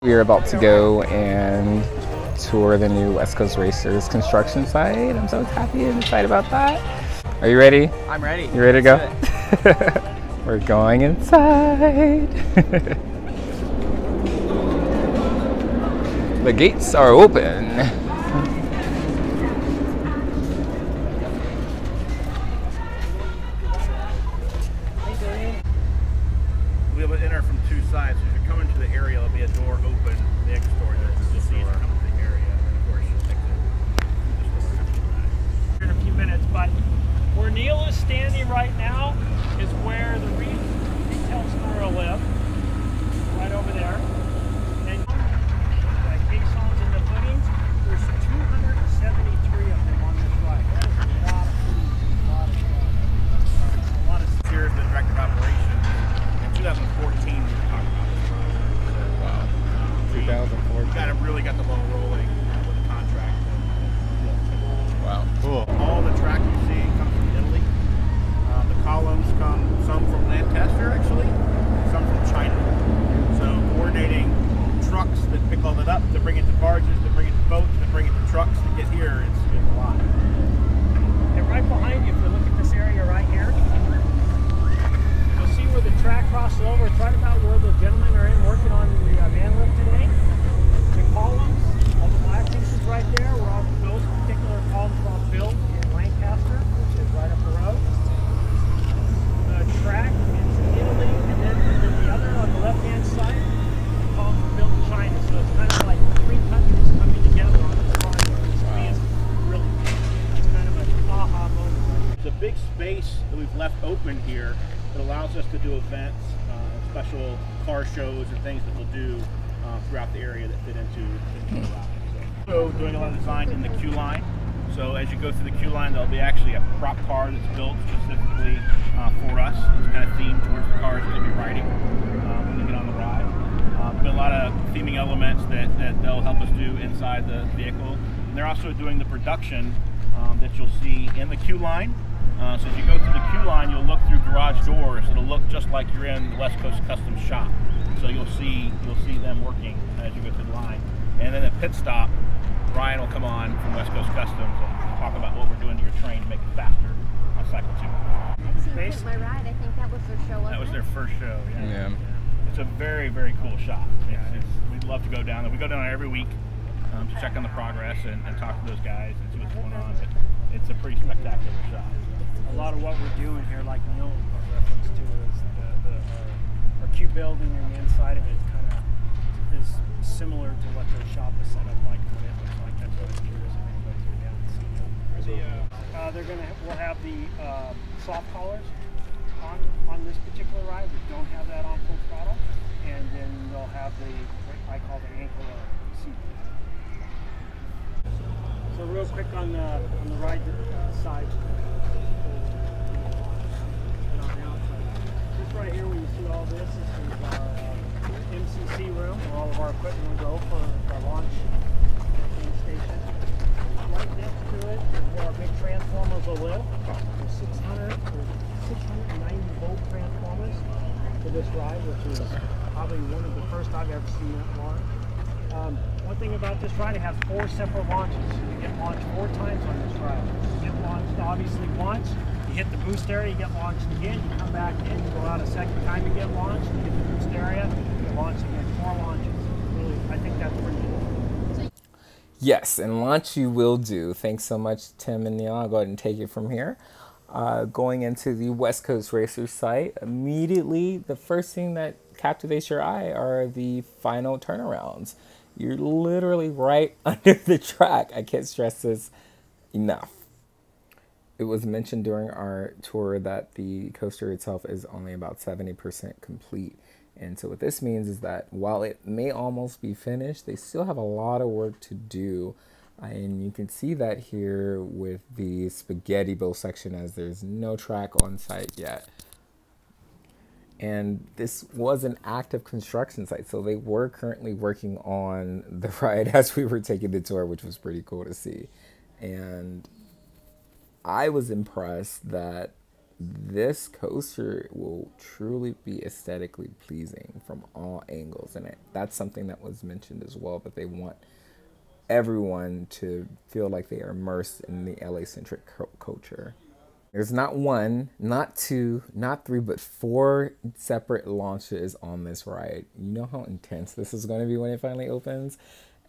We are about to go and tour the new West Coast Racers construction site. I'm so happy and excited about that. Are you ready? I'm ready. You ready to go? We're going inside. The gates are open. We'll be able to enter from two sides. So if you're coming to the area, there'll be a door open, the exit door there. You'll see as you come to the area, and of course you'll exit. In a few minutes, but where Neil is standing right now is where the retail store will live, right over there. And caissons in the footings, there's 273 of them on this ride. That is a lot of food, a lot of stuff. Here is the director of operations. In 2014, we were talking about this project. Wow. 2004. We really got the ball rolling with the contract. Wow. Cool. All the track you see comes from Italy. The columns come some from Lancaster, actually, some from China. So coordinating trucks that pick all that up, to bring it to barges, to bring it to boats, to bring it to trucks to get here, it's a lot. And right behind you, if you look at this area right here, you'll see where the track crosses over. It's right about where the gentlemen are in working on the van lift today. The columns, all the black pieces right there, where all those particular columns were all built in Lancaster, which is right up the road. The track is in Italy, and then the other on the left-hand side, the columns were built in China. So it's kind of like three countries coming together on this project. It's really, it's kind of an aha moment. It's a big space that we've left open here that allows us to do events, special car shows and things that we'll do throughout the area that fit into the ride. So doing a lot of design in the queue line. So as you go through the queue line, there'll be actually a prop car that's built specifically for us. It's kind of themed towards the cars that you'll be riding when you get on the ride. But a lot of theming elements that they'll help us do inside the vehicle. And they're also doing the production that you'll see in the queue line. So as you go through the queue line, you'll look through garage doors. It'll look just like you're in the West Coast Customs shop. So you'll see them working as you go through the line. And then at pit stop, Ryan will come on from West Coast Customs and talk about what we're doing to your train to make it faster on cycle 2. I've seen Pit My Ride. I think that was their show. That was their first show. Yeah. It's a very, very cool shop. We'd love to go down there. We go down there every week to check on the progress and talk to those guys and see what's going on. But it's a pretty spectacular shop. A lot of what we're doing here, like Neil referenced to, is our queue building, and the inside of it kind of is similar to what their shop is set up like, what it looks like. That's what I'm curious if anybody's been down and seen it. We'll have the soft collars on this particular ride. We don't have that on full throttle, and then they'll have the what I call the ankle seat. So real quick on the ride side. Right here, where you see all this is our MCC room, where all of our equipment will go for our launch station. Right next to it is where our big transformers will live. There's 690 volt transformers for this ride, which is probably one of the first I've ever seen that launch. One thing about this ride, it has 4 separate launches. You get launched 4 times on this ride. You get launched obviously once. You hit the boost area, you get launched again, you come back in, you go out a second time, you get launched, you hit the boost area, you get launched again. 4 launches. Really, I think that's pretty cool. Yes, and launch you will do. Thanks so much, Tim and Neil. I'll go ahead and take it from here. Going into the West Coast Racers site, immediately the first thing that captivates your eye are the final turnarounds. You're literally right under the track. I can't stress this enough. It was mentioned during our tour that the coaster itself is only about 70% complete. And so what this means is that while it may almost be finished, they still have a lot of work to do. And you can see that here with the spaghetti bowl section, as there's no track on site yet. And this was an active construction site, so they were currently working on the ride as we were taking the tour, which was pretty cool to see. And I was impressed that this coaster will truly be aesthetically pleasing from all angles. And that's something that was mentioned as well, that they want everyone to feel like they are immersed in the LA-centric culture. There's not one, not two, not three, but 4 separate launches on this ride. You know how intense this is going to be when it finally opens?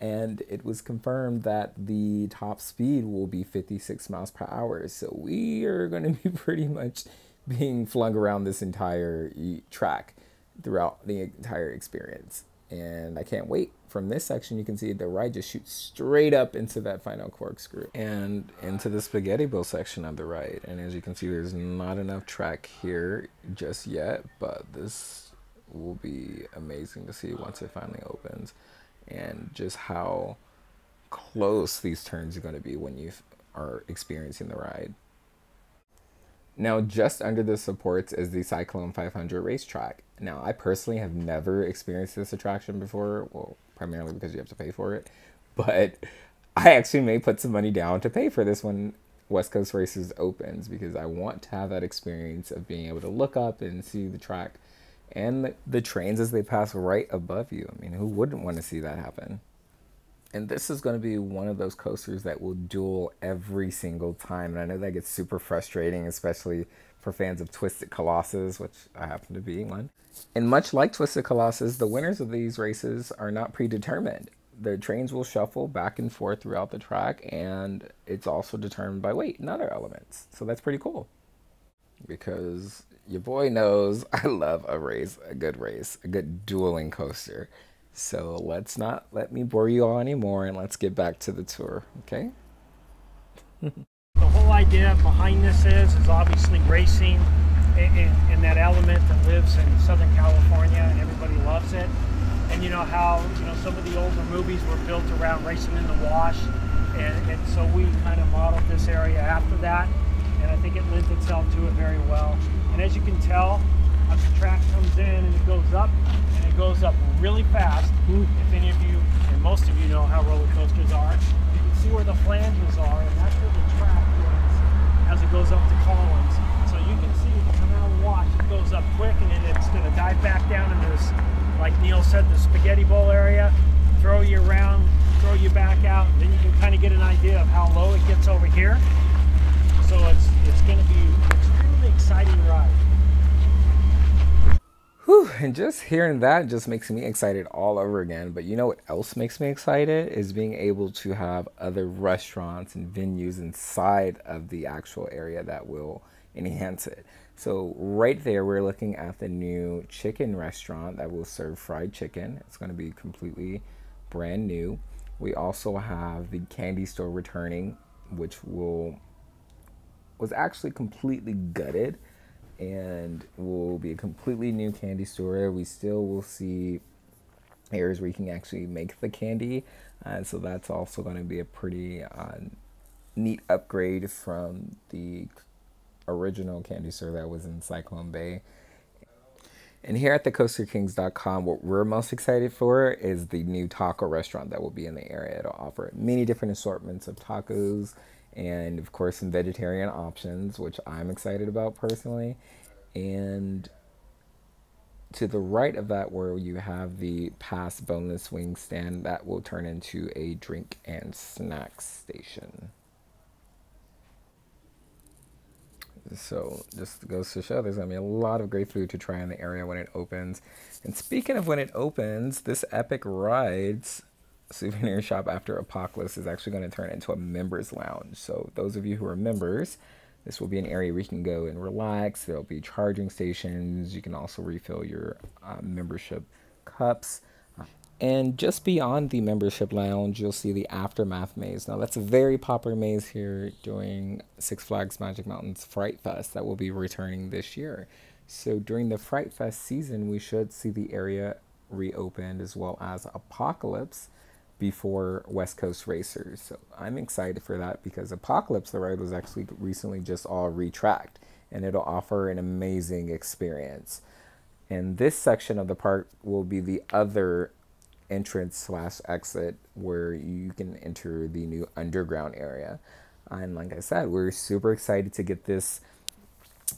And it was confirmed that the top speed will be 56 miles per hour. So we are going to be pretty much being flung around this entire track throughout the entire experience. And I can't wait. From this section, you can see the ride just shoots straight up into that final corkscrew and into the Spaghetti Bowl section of the ride. And as you can see, there's not enough track here just yet, but this will be amazing to see once it finally opens, and just how close these turns are going to be when you are experiencing the ride. Now, just under the supports is the Cyclone 500 racetrack. Now, I personally have never experienced this attraction before, well, primarily because you have to pay for it, but I actually may put some money down to pay for this when West Coast Racers opens, because I want to have that experience of being able to look up and see the track and the trains as they pass right above you. I mean, who wouldn't want to see that happen? And this is going to be one of those coasters that will duel every single time. And I know that gets super frustrating, especially for fans of Twisted Colossus, which I happen to be one. And much like Twisted Colossus, the winners of these races are not predetermined. The trains will shuffle back and forth throughout the track, and it's also determined by weight and other elements. So that's pretty cool, because your boy knows I love a good dueling coaster. So let's not let me bore you all anymore, and let's get back to the tour, okay? The whole idea behind this is obviously racing in that element that lives in Southern California, and everybody loves it. And you know how some of the older movies were built around racing in the wash, and so we kind of modeled this area after that, and I think it lends itself to it very well. And as you can tell, as the track comes in and it goes up, and it goes up really fast. If any of you, and most of you, know how roller coasters are, you can see where the flanges are, and that's where the track is as it goes up to Collins. So you can see, coming out of the wash, it goes up quick, and then it's going to dive back down into this, like Neil said, the Spaghetti Bowl area, throw you around, throw you back out, and then you can kind of get an idea of how low it gets over here. So it's going to be an extremely exciting ride. Whew, and just hearing that just makes me excited all over again. But you know what else makes me excited is being able to have other restaurants and venues inside of the actual area that will enhance it. So right there, we're looking at the new chicken restaurant that will serve fried chicken. It's going to be completely brand new. We also have the candy store returning, which was actually completely gutted, and will be a completely new candy store. We still will see areas where you can actually make the candy, so that's also going to be a pretty neat upgrade from the original candy store that was in Cyclone Bay. And here at thecoasterkings.com, what we're most excited for is the new taco restaurant that will be in the area. It'll offer many different assortments of tacos, and of course some vegetarian options, which I'm excited about personally. And to the right of that, where you have the past boneless wing stand, that will turn into a drink and snack station. So just goes to show there's going to be a lot of great food to try in the area when it opens. And speaking of when it opens, this Epic Rides souvenir shop after Apocalypse is actually going to turn into a members lounge. So those of you who are members, this will be an area where you can go and relax. There'll be charging stations. You can also refill your membership cups. And just beyond the membership lounge, you'll see the Aftermath Maze. Now, that's a very popular maze here during Six Flags Magic Mountain's Fright Fest that will be returning this year. So during the Fright Fest season, we should see the area reopened, as well as Apocalypse before West Coast Racers. So I'm excited for that, because Apocalypse, the ride, was actually recently just all retracked, and it'll offer an amazing experience. And this section of the park will be the other entrance / exit where you can enter the new underground area. And like I said, we're super excited to get this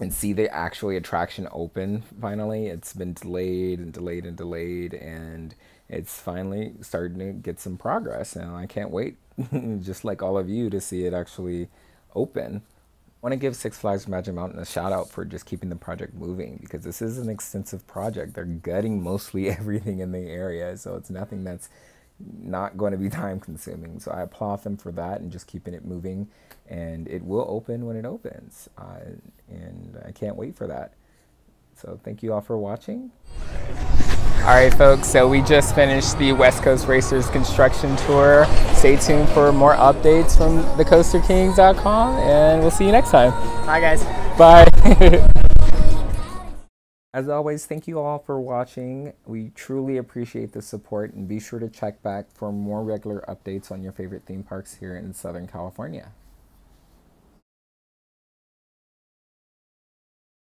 and see the actual attraction open finally. It's been delayed and delayed and delayed, and it's finally starting to get some progress, and I can't wait, just like all of you, to see it actually open. I want to give Six Flags Magic Mountain a shout out for just keeping the project moving, because this is an extensive project. They're gutting mostly everything in the area, so it's nothing that's not going to be time consuming. So I applaud them for that and just keeping it moving, and it will open when it opens, and I can't wait for that. So thank you all for watching. All right, folks, so we just finished the West Coast Racers construction tour. Stay tuned for more updates from thecoasterkings.com, and we'll see you next time. Bye, guys. Bye. As always, thank you all for watching. We truly appreciate the support, and be sure to check back for more regular updates on your favorite theme parks here in Southern California.